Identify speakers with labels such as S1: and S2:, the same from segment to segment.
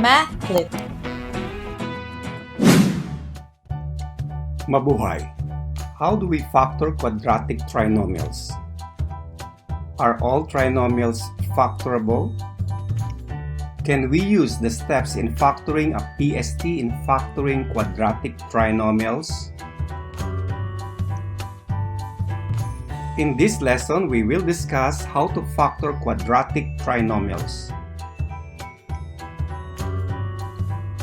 S1: MathKlik.
S2: Mabuhay! How do we factor quadratic trinomials? Are all trinomials factorable? Can we use the steps in factoring a PST in factoring quadratic trinomials? In this lesson, we will discuss how to factor quadratic trinomials.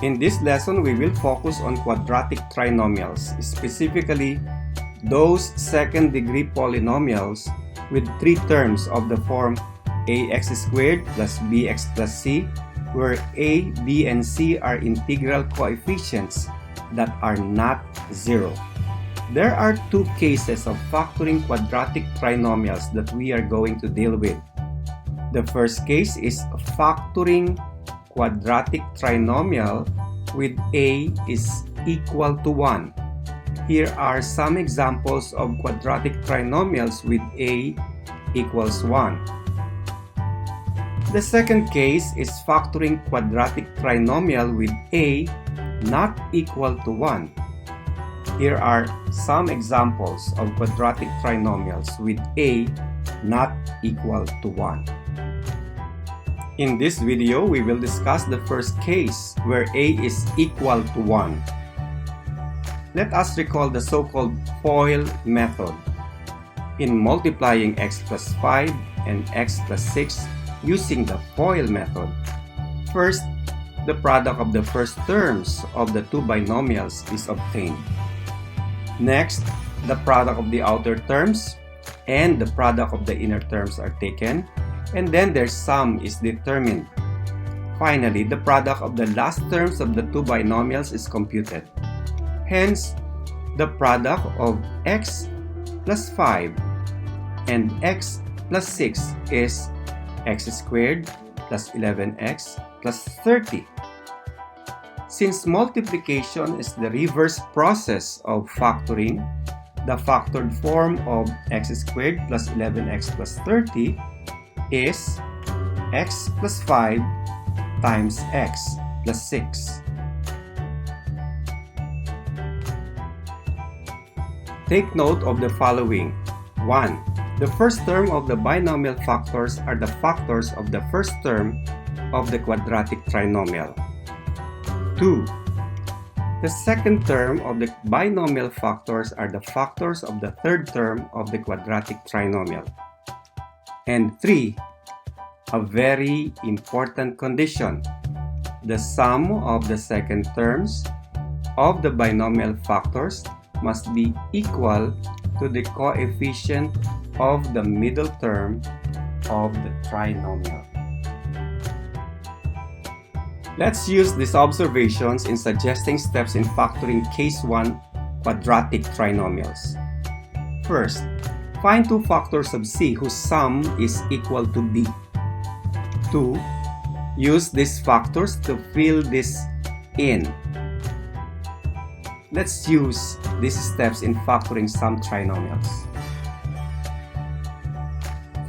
S2: In this lesson, we will focus on quadratic trinomials, specifically those second-degree polynomials with three terms of the form ax squared plus bx plus c, where a, b, and c are integral coefficients that are not zero. There are two cases of factoring quadratic trinomials that we are going to deal with. The first case is factoring quadratic trinomial with a is equal to 1. Here are some examples of quadratic trinomials with a equals 1. The second case is factoring quadratic trinomial with a not equal to 1. Here are some examples of quadratic trinomials with a not equal to 1. In this video, we will discuss the first case where a is equal to 1. Let us recall the so-called FOIL method. In multiplying x plus 5 and x plus 6 using the FOIL method, first, the product of the first terms of the two binomials is obtained. Next, the product of the outer terms and the product of the inner terms are taken, and then their sum is determined. Finally, the product of the last terms of the two binomials is computed. Hence, the product of x plus 5 and x plus 6 is x squared plus 11x plus 30. Since multiplication is the reverse process of factoring, the factored form of x squared plus 11x plus 30 is x plus 5 times x plus 6. Take note of the following. 1. The first term of the binomial factors are the factors of the first term of the quadratic trinomial. 2. The second term of the binomial factors are the factors of the third term of the quadratic trinomial. And 3. A very important condition. The sum of the second terms of the binomial factors must be equal to the coefficient of the middle term of the trinomial. Let's use these observations in suggesting steps in factoring case 1 quadratic trinomials. First, find two factors of c whose sum is equal to b. 2. Use these factors to fill this in. Let's use these steps in factoring some trinomials.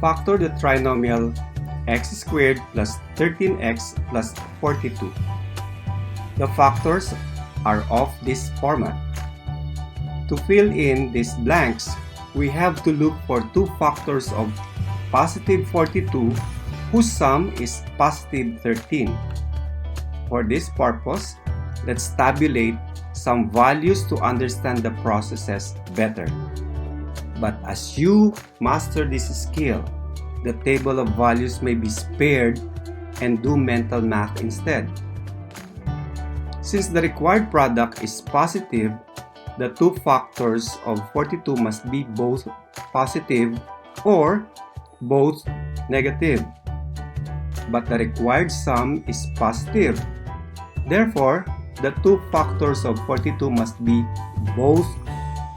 S2: Factor the trinomial x squared plus 13x plus 42. The factors are of this format. To fill in these blanks, we have to look for two factors of positive 42 whose sum is positive 13. For this purpose, let's tabulate some values to understand the processes better. But as you master this skill, the table of values may be spared and do mental math instead. Since the required product is positive, the two factors of 42 must be both positive or both negative. But the required sum is positive. Therefore, the two factors of 42 must be both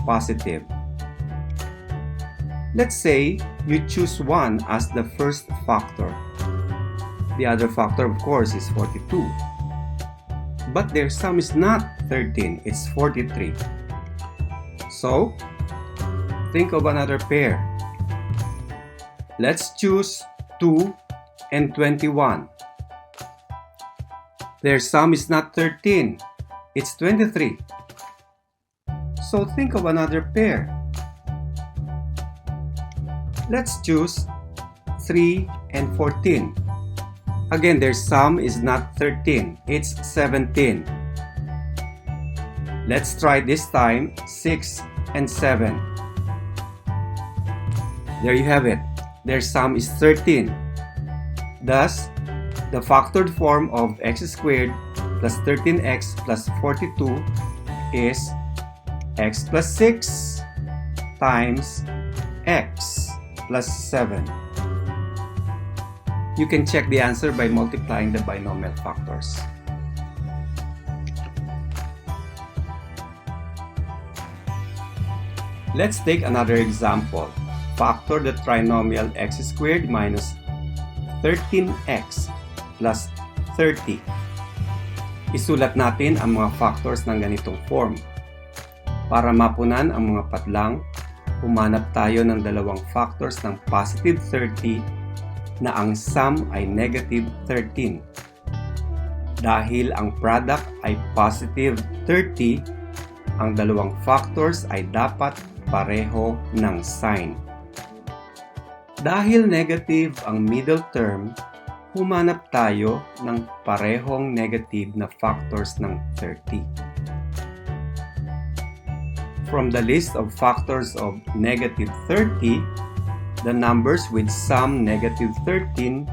S2: positive. Let's say you choose 1 as the first factor. The other factor, of course, is 42. But their sum is not 13, it's 43. So, think of another pair. Let's choose 2 and 21. Their sum is not 13, it's 23. So think of another pair. Let's choose 3 and 14. Again, their sum is not 13, it's 17. Let's try this time 6 and 7. There you have it. Their sum is 13. Thus, the factored form of x squared plus 13x plus 42 is x plus 6 times x plus 7. You can check the answer by multiplying the binomial factors. Let's take another example. Factor the trinomial x squared minus 13x plus 30. Isulat natin ang mga factors ng ganitong form. Para mapunan ang mga patlang, humanap tayo ng dalawang factors ng positive 30 na ang sum ay negative 13. Dahil ang product ay positive 30, ang dalawang factors ay dapat pareho ng sign. Dahil negative ang middle term, humanap tayo ng parehong negative na factors ng 30. From the list of factors of negative 30, the numbers with sum negative 13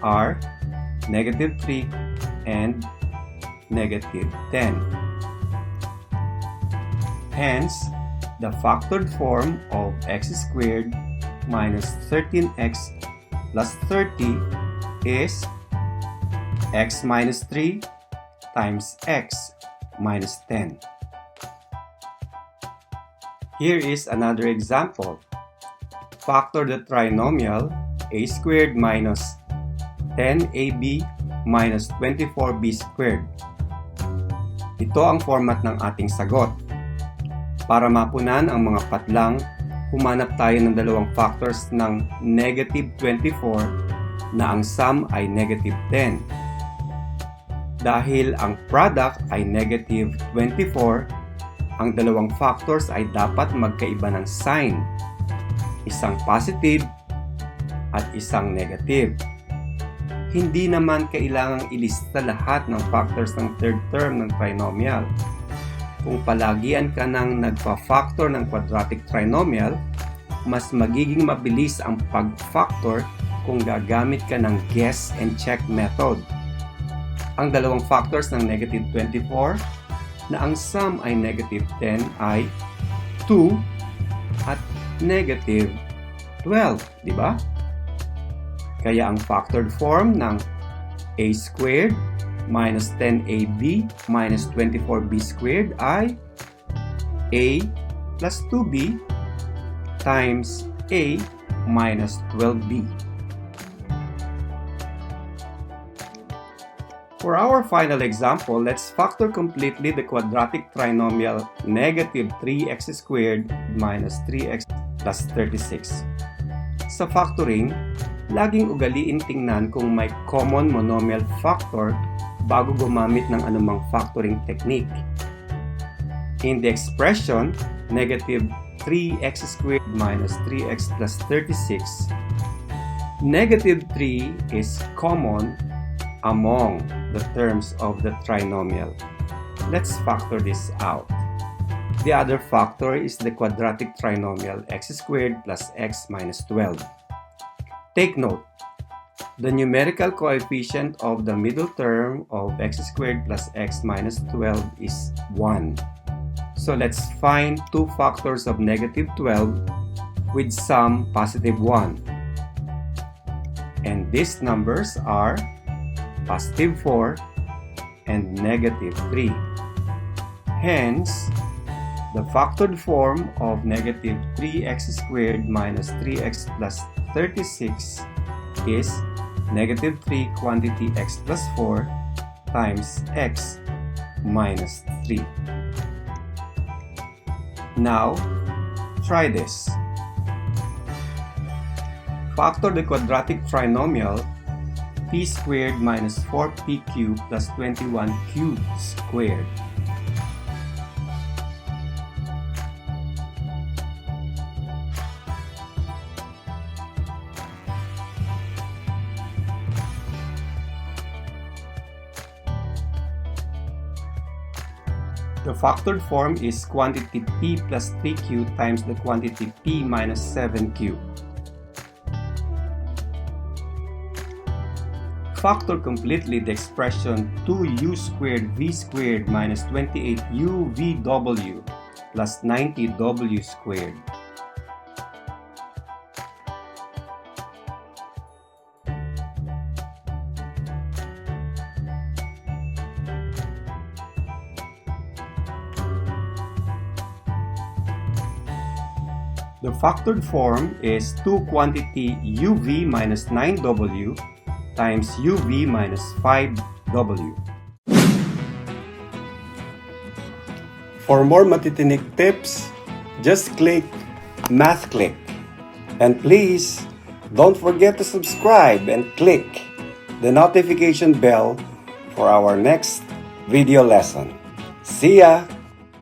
S2: are negative 3 and negative 10. Hence, the factored form of x squared minus 13x plus 30 is x minus 3 times x minus 10. Here is another example. Factor the trinomial a squared minus 10ab minus 24b squared. Ito ang format ng ating sagot. Para mapunan ang mga patlang, humanap tayo ng dalawang factors ng negative 24 na ang sum ay negative 10. Dahil ang product ay negative 24, ang dalawang factors ay dapat magkaiba ng sign. Isang positive at isang negative. Hindi naman kailangang ilista lahat ng factors ng third term ng trinomial. Kung palagian ka ng nagpa-factor ng quadratic trinomial, mas magiging mabilis ang pag-factor kung gagamit ka ng guess and check method. Ang dalawang factors ng negative 24 na ang sum ay negative 10 ay 2 at negative 12, di ba? Kaya ang factored form ng a squared minus 10ab minus 24b squared ay a plus 2b times a minus 12b. For our final example, let's factor completely the quadratic trinomial negative 3x squared minus 3x plus 36. Sa factoring, laging ugaliin tingnan kung may common monomial factor bago gumamit ng anumang factoring technique. In the expression, negative 3x squared minus 3x plus 36, negative 3 is common among the terms of the trinomial. Let's factor this out. The other factor is the quadratic trinomial x squared plus x minus 12. Take note, the numerical coefficient of the middle term of x squared plus x minus 12 is 1. So let's find two factors of negative 12 with sum positive 1. And these numbers are positive 4 and negative 3. Hence, the factored form of negative 3x squared minus 3x plus 36 is negative 3 quantity x plus 4 times x minus 3. Now, try this. Factor the quadratic trinomial p squared minus 4p cubed plus 21q squared. The factored form is quantity p plus 3q times the quantity p minus 7q. Factor completely the expression 2u squared v squared minus 28u vw plus 90w squared. The factored form is 2 quantity uv minus 9w times uv minus 5w. For more matitinik tips, just click MathKlik. And please, don't forget to subscribe and click the notification bell for our next video lesson. See ya!